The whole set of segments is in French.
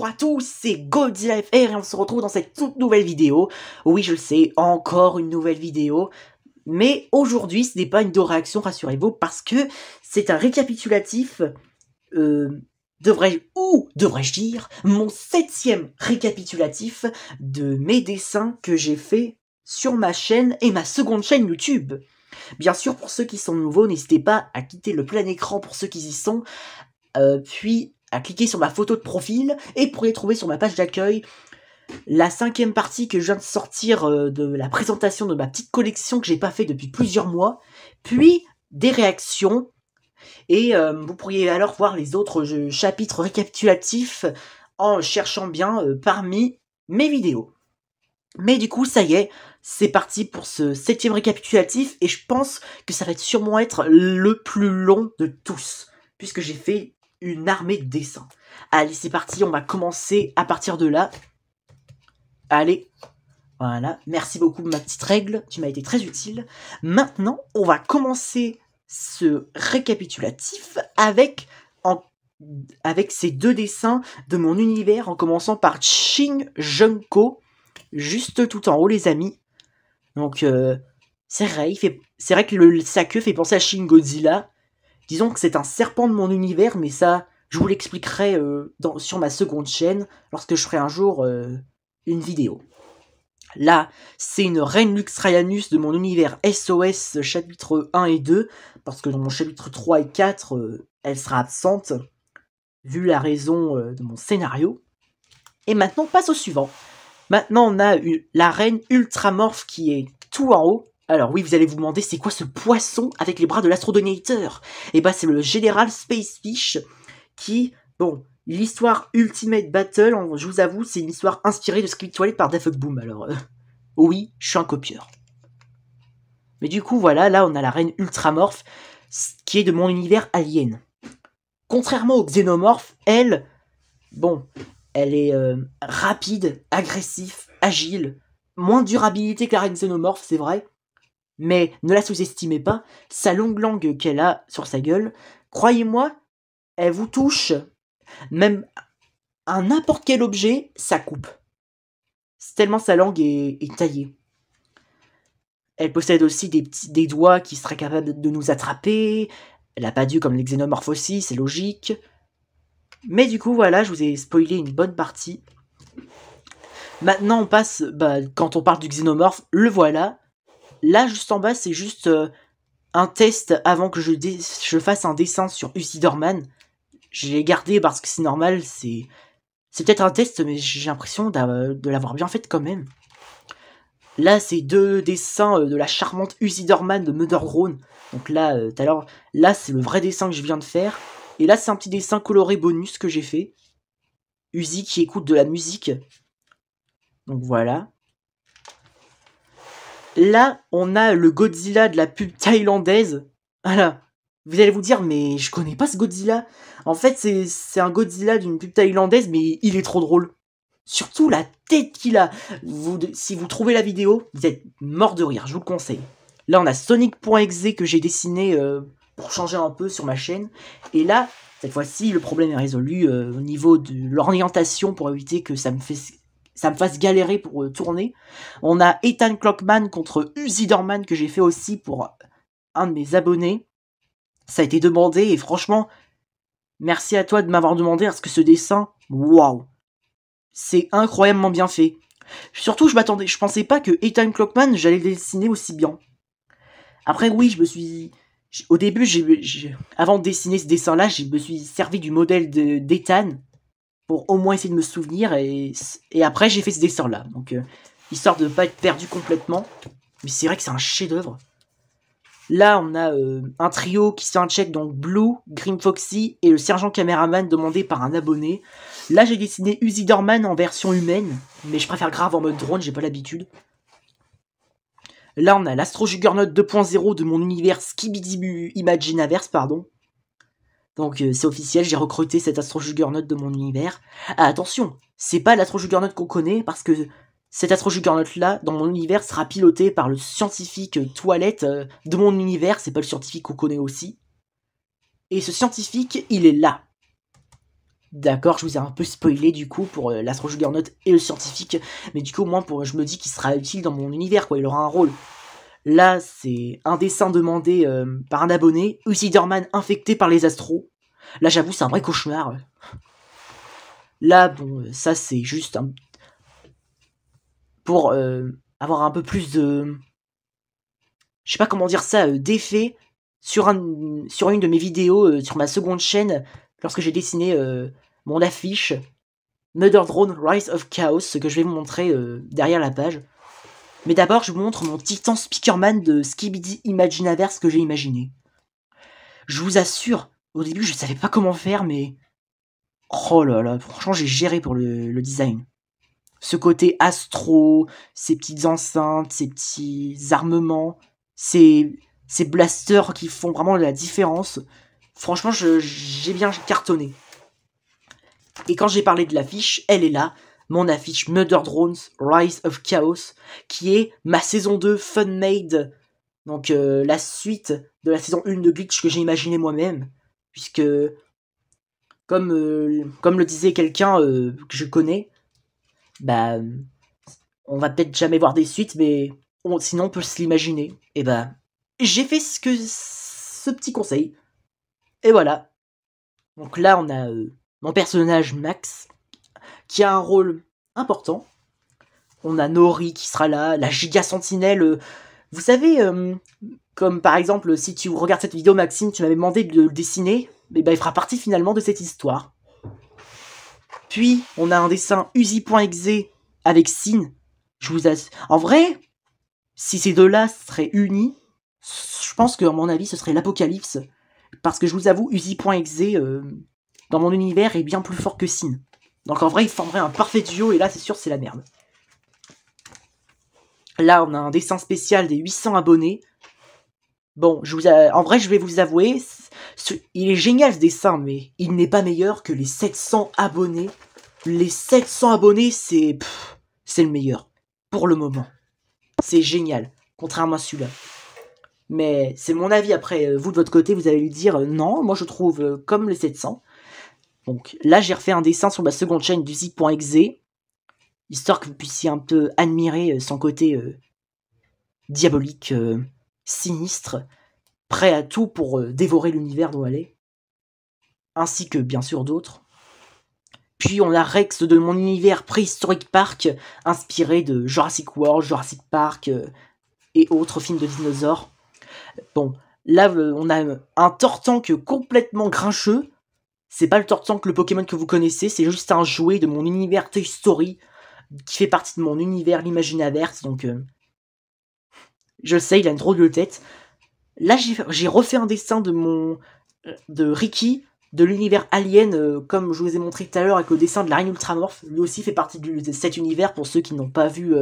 Bonjour à tous, c'est Godzilla FR et on se retrouve dans cette toute nouvelle vidéo. Oui, je le sais, encore une nouvelle vidéo. Mais aujourd'hui, ce n'est pas une réaction, rassurez-vous, parce que c'est un récapitulatif, devrais-je dire, mon 7e récapitulatif de mes dessins que j'ai fait sur ma chaîne et ma seconde chaîne YouTube. Bien sûr, pour ceux qui sont nouveaux, n'hésitez pas à quitter le plein écran pour ceux qui y sont, puis à cliquer sur ma photo de profil, et pour les trouver sur ma page d'accueil, la 5e partie que je viens de sortir de la présentation de ma petite collection que j'ai pas fait depuis plusieurs mois, puis des réactions, et vous pourriez alors voir les autres chapitres récapitulatifs en cherchant bien parmi mes vidéos. Mais du coup, ça y est, c'est parti pour ce 7e récapitulatif, et je pense que ça va sûrement être le plus long de tous, puisque j'ai fait une armée de dessins. Allez, c'est parti, on va commencer à partir de là. Allez, voilà, merci beaucoup ma petite règle, tu m'as été très utile. Maintenant, on va commencer ce récapitulatif avec ces deux dessins de mon univers, en commençant par Shin Junko, juste tout en haut les amis. Donc c'est vrai que sa queue fait penser à Shin Godzilla. Disons que c'est un serpent de mon univers, mais ça, je vous l'expliquerai sur ma seconde chaîne, lorsque je ferai un jour une vidéo. Là, c'est une reine Luxraianus de mon univers SOS chapitre 1 et 2, parce que dans mon chapitre 3 et 4, elle sera absente, vu la raison de mon scénario. Et maintenant, on passe au suivant. Maintenant, on a la reine Ultramorph qui est tout en haut. Alors oui, vous allez vous demander, c'est quoi ce poisson avec les bras de l'Astrodonator? Et bah, c'est le Général Spacefish qui, bon, l'histoire Ultimate Battle, je vous avoue, c'est une histoire inspirée de Squid Toilet par Daft Boom. Alors, oui, je suis un copieur. Mais du coup, voilà, là, on a la reine Ultramorph qui est de mon univers alien. Contrairement au Xénomorph, elle, bon, elle est rapide, agressif, agile, moins de durabilité que la reine Xénomorph, c'est vrai, mais ne la sous-estimez pas, sa longue langue qu'elle a sur sa gueule, croyez-moi, elle vous touche, même à n'importe quel objet, ça coupe. C'est tellement sa langue est taillée. Elle possède aussi des doigts qui seraient capables de nous attraper, elle n'a pas d'yeux comme les Xénomorphes aussi, c'est logique. Mais du coup, voilà, je vous ai spoilé une bonne partie. Maintenant, on passe, quand on parle du Xénomorphe, le voilà. Là, juste en bas, c'est juste un test avant que je fasse un dessin sur Usidorman. Je l'ai gardé parce que c'est normal, c'est peut-être un test, mais j'ai l'impression de l'avoir bien fait quand même. Là, c'est deux dessins de la charmante Usidorman de Mothergrown. Donc là, tout à l'heure, là, c'est le vrai dessin que je viens de faire. Et là, c'est un petit dessin coloré bonus que j'ai fait. Uzi qui écoute de la musique. Donc voilà. Là, on a le Godzilla de la pub thaïlandaise. Voilà. Vous allez vous dire, mais je connais pas ce Godzilla. En fait, c'est un Godzilla d'une pub thaïlandaise, mais il est trop drôle. Surtout la tête qu'il a. Si vous trouvez la vidéo, vous êtes mort de rire, je vous le conseille. Là, on a Sonic.exe que j'ai dessiné pour changer un peu sur ma chaîne. Et là, cette fois-ci, le problème est résolu au niveau de l'orientation pour éviter que ça me fasse galérer pour tourner. On a Ethan Clockman contre Usidorman que j'ai fait aussi pour un de mes abonnés. Ça a été demandé et franchement, merci à toi de m'avoir demandé parce que ce dessin, waouh, c'est incroyablement bien fait. Surtout, je pensais pas que Ethan Clockman, j'allais le dessiner aussi bien. Après, oui, au début, avant de dessiner ce dessin-là, je me suis servi du modèle d'Ethan pour au moins essayer de me souvenir, et après, j'ai fait ce dessin-là. Donc, histoire de ne pas être perdu complètement. Mais c'est vrai que c'est un chef-d'œuvre. Là, on a un trio qui se fait un check, donc Blue, Grim Foxy et le sergent caméraman demandé par un abonné. Là, j'ai dessiné Usidorman en version humaine, mais je préfère grave en mode drone, j'ai pas l'habitude. Là, on a l'Astro Juggernaut 2.0 de mon univers Skibidi Imaginaverse, pardon. Donc, c'est officiel, j'ai recruté cet Astro Juggernaut de mon univers. Ah, attention, c'est pas l'Astro Juggernaut qu'on connaît, parce que cet Astro Juggernaut-là, dans mon univers, sera piloté par le scientifique Toilette de mon univers, c'est pas le scientifique qu'on connaît aussi. Et ce scientifique, il est là. D'accord, je vous ai un peu spoilé du coup pour l'Astro Juggernaut et le scientifique, mais du coup au moins je me dis qu'il sera utile dans mon univers, quoi, il aura un rôle. Là, c'est un dessin demandé par un abonné, Usiderman infecté par les astros. Là, j'avoue, c'est un vrai cauchemar. Là, bon, ça c'est juste pour avoir un peu plus de... Je sais pas comment dire ça, d'effet sur une de mes vidéos, sur ma seconde chaîne, lorsque j'ai dessiné mon affiche Mother Drone Rise of Chaos, ce que je vais vous montrer derrière la page. Mais d'abord, je vous montre mon Titan Speakerman de Skibidi Imaginaverse que j'ai imaginé. Je vous assure, au début, je savais pas comment faire, mais... Oh là là, franchement, j'ai géré pour le design. Ce côté astro, ces petites enceintes, ces petits armements, ces blasters qui font vraiment la différence. Franchement, j'ai bien cartonné. Et quand j'ai parlé de l'affiche, elle est là, mon affiche Mother Drones Rise of Chaos, qui est ma saison 2 Fun-Made, donc la suite de la saison 1 de Glitch que j'ai imaginé moi-même, puisque, comme le disait quelqu'un que je connais, bah, on va peut-être jamais voir des suites, mais sinon on peut se l'imaginer. Et bah, j'ai fait ce petit conseil, et voilà. Donc là, on a mon personnage Max, qui a un rôle important. On a Nori qui sera là, la Giga Sentinelle. Vous savez, comme par exemple, si tu regardes cette vidéo, Maxime, tu m'avais demandé de le dessiner, et ben il fera partie finalement de cette histoire. Puis, on a un dessin Uzi.exe avec Sin. En vrai, si ces deux-là seraient unis, je pense que, à mon avis, ce serait l'apocalypse. Parce que je vous avoue, Uzi.exe, dans mon univers, est bien plus fort que Sin. Donc en vrai, il formerait un parfait duo, et là, c'est sûr, c'est la merde. Là, on a un dessin spécial des 800 abonnés. Bon, en vrai, je vais vous avouer, il est génial ce dessin, mais il n'est pas meilleur que les 700 abonnés. Les 700 abonnés, c'est le meilleur, pour le moment. C'est génial, contrairement à celui-là. Mais c'est mon avis, après, vous de votre côté, vous allez lui dire, non, moi je trouve comme les 700. Donc là, j'ai refait un dessin sur ma seconde chaîne du zik.exe, histoire que vous puissiez un peu admirer son côté diabolique, sinistre, prêt à tout pour dévorer l'univers dont elle est, ainsi que bien sûr d'autres. Puis on a Rex de mon univers Prehistoric Park, inspiré de Jurassic World, Jurassic Park et autres films de dinosaures. Bon, là on a un Tortank complètement grincheux. C'est pas le Tortank, le Pokémon que vous connaissez, c'est juste un jouet de mon univers Toy Story, qui fait partie de mon univers l'Imaginaverse, donc je sais, il a une drôle de tête. Là, j'ai refait un dessin de Ricky, de l'univers Alien, comme je vous ai montré tout à l'heure avec le dessin de la Reine Ultramorph. Lui aussi fait partie de cet univers, pour ceux qui n'ont pas vu...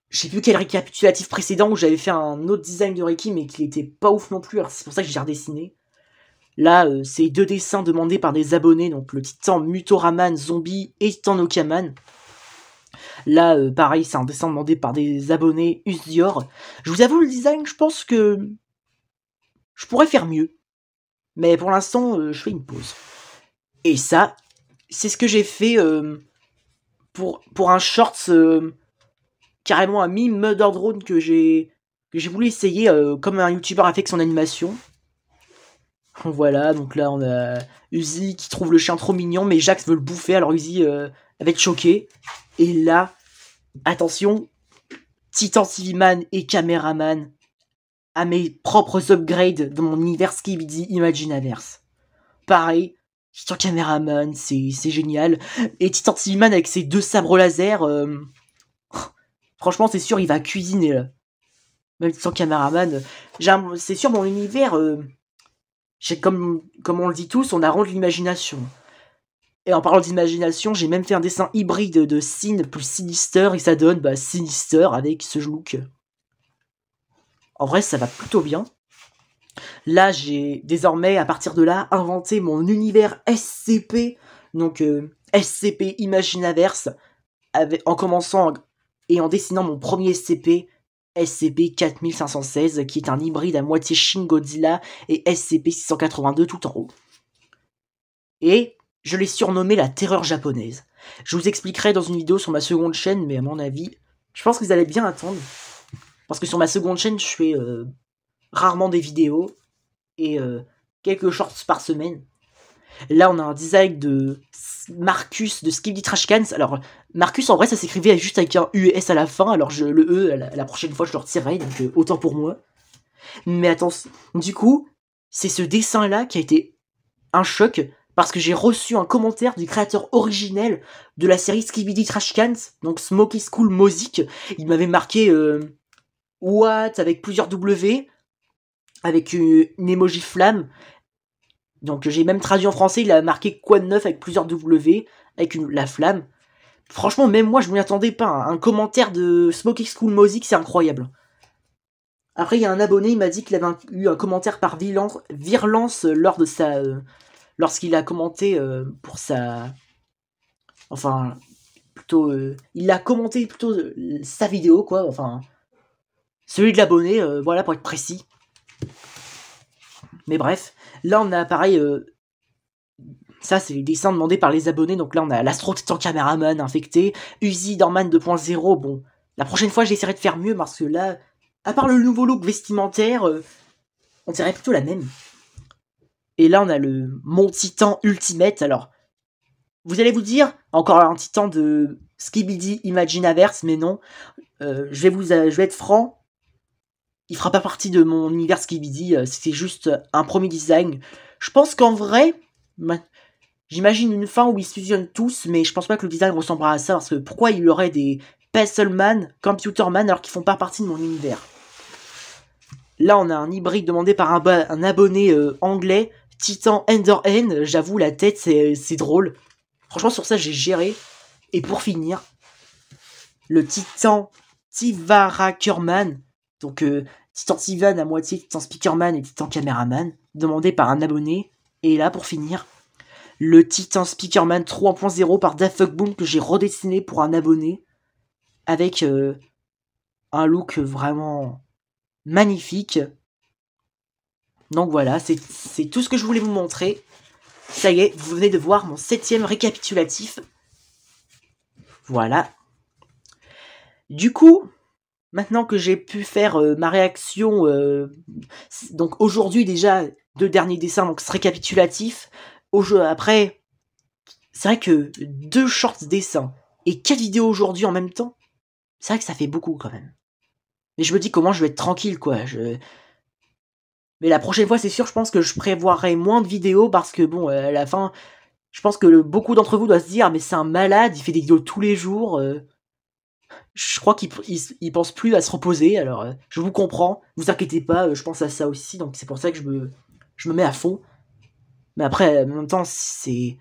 Je sais plus quel récapitulatif précédent où j'avais fait un autre design de Ricky, mais qui était pas ouf non plus, alors c'est pour ça que j'ai redessiné. Là, c'est deux dessins demandés par des abonnés, donc le Titan Mutoraman Zombie et Titan Okaman. Là, pareil, c'est un dessin demandé par des abonnés Usdior. Je vous avoue, le design, je pense que je pourrais faire mieux. Mais pour l'instant, je fais une pause. Et ça, c'est ce que j'ai fait pour un short carrément un mime Mother Drone que j'ai voulu essayer comme un youtubeur a fait avec son animation. Voilà, donc là on a Uzi qui trouve le chien trop mignon, mais Jax veut le bouffer, alors Uzi va être choqué. Et là, attention, Titan TV Man et Caméraman à mes propres upgrades dans mon univers Skibidi Imaginaverse. Pareil, Titan Caméraman, c'est génial. Et Titan TV Man avec ses deux sabres laser, franchement c'est sûr il va cuisiner là. Même Titan Caméraman, c'est sûr mon univers... comme on le dit tous, on a rendu l'imagination. Et en parlant d'imagination, j'ai même fait un dessin hybride de Sin plus Sinister, et ça donne Sinister avec ce look. En vrai, ça va plutôt bien. Là, j'ai désormais, à partir de là, inventé mon univers SCP, donc SCP Imaginaverse, en commençant et en dessinant mon premier SCP, SCP-4516, qui est un hybride à moitié Shin Godzilla et SCP-682 tout en haut. et je l'ai surnommé la terreur japonaise. Je vous expliquerai dans une vidéo sur ma seconde chaîne, mais à mon avis, je pense que vous allez bien attendre. Parce que sur ma seconde chaîne, je fais rarement des vidéos et quelques shorts par semaine. Là, on a un design de Marcus de Skibidi Trashcans. Alors, Marcus, en vrai, ça s'écrivait juste avec un US à la fin. Alors, le E, la prochaine fois, je le retirerai, donc autant pour moi. Mais attention, du coup, c'est ce dessin-là qui a été un choc, parce que j'ai reçu un commentaire du créateur originel de la série Skibidi Trashcans, donc Smoky School Music. Il m'avait marqué What avec plusieurs W, avec une emoji flamme. Donc j'ai même traduit en français, il a marqué quoi de neuf avec plusieurs W, avec la flamme. Franchement, même moi, je m'y attendais pas. Un commentaire de Smoky School Music, c'est incroyable. Après, il y a un abonné, il m'a dit qu'il avait eu un commentaire par virulence lors de sa... lorsqu'il a commenté pour sa... Enfin, plutôt... il a commenté plutôt sa vidéo, quoi. Enfin, celui de l'abonné, voilà, pour être précis. Mais bref, là, on a pareil... ça, c'est les dessins demandés par les abonnés. Donc là, on a l'Astro Titan Caméraman infecté, Uzi Dorman 2.0. Bon, la prochaine fois, j'essaierai de faire mieux parce que là... À part le nouveau look vestimentaire, on dirait plutôt la même. Et là, on a le Mon Titan Ultimate. Alors, vous allez vous dire, encore un titan de Skibidi Imaginaverse, mais non. Je vais être franc. Il fera pas partie de mon univers Skibidi. C'était juste un premier design. Je pense qu'en vrai, j'imagine une fin où ils fusionnent tous, mais je pense pas que le design ressemblera à ça. Parce que pourquoi il y aurait des Pencilman, Computerman, alors qu'ils font pas partie de mon univers? Là, on a un hybride demandé par un abonné anglais, Titan Enderhen. J'avoue, la tête, c'est drôle. Franchement, sur ça, j'ai géré. Et pour finir, le Titan Tivarakerman. Donc, Titan Tivan à moitié, Titan Speakerman et Titan Cameraman. Demandé par un abonné. Et là, pour finir, le Titan Speakerman 3.0 par Dafuckboom que j'ai redessiné pour un abonné. Avec un look vraiment... magnifique. Donc voilà, c'est tout ce que je voulais vous montrer. Ça y est, vous venez de voir mon 7e récapitulatif. Voilà. Du coup, maintenant que j'ai pu faire ma réaction, donc aujourd'hui déjà, 2 derniers dessins, donc ce récapitulatif. Après, c'est vrai que 2 shorts dessins et 4 vidéos aujourd'hui en même temps, c'est vrai que ça fait beaucoup quand même. Mais je me dis comment je vais être tranquille, quoi. Mais la prochaine fois, c'est sûr, je pense que je prévoirai moins de vidéos parce que, bon, à la fin, je pense que beaucoup d'entre vous doivent se dire, mais c'est un malade, il fait des vidéos tous les jours. Je crois qu'il pense plus à se reposer, alors je vous comprends. Vous inquiétez pas, je pense à ça aussi, donc c'est pour ça que je me mets à fond. Mais après, en même temps, c'est...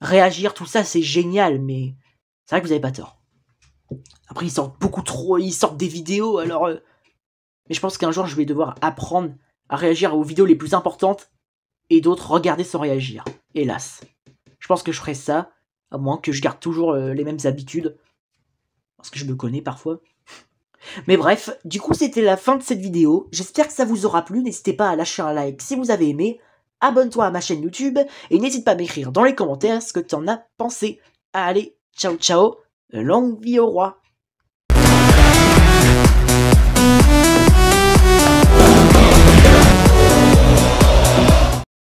réagir, tout ça, c'est génial, mais c'est vrai que vous avez pas tort. Après, ils sortent des vidéos, alors... Mais je pense qu'un jour, je vais devoir apprendre à réagir aux vidéos les plus importantes et d'autres regarder sans réagir. Hélas. Je pense que je ferai ça, à moins que je garde toujours les mêmes habitudes. Parce que je me connais parfois. Mais bref, du coup c'était la fin de cette vidéo. J'espère que ça vous aura plu. N'hésitez pas à lâcher un like si vous avez aimé. Abonne-toi à ma chaîne YouTube. Et n'hésite pas à m'écrire dans les commentaires ce que tu en as pensé. Allez, ciao ciao. Longue vie au roi.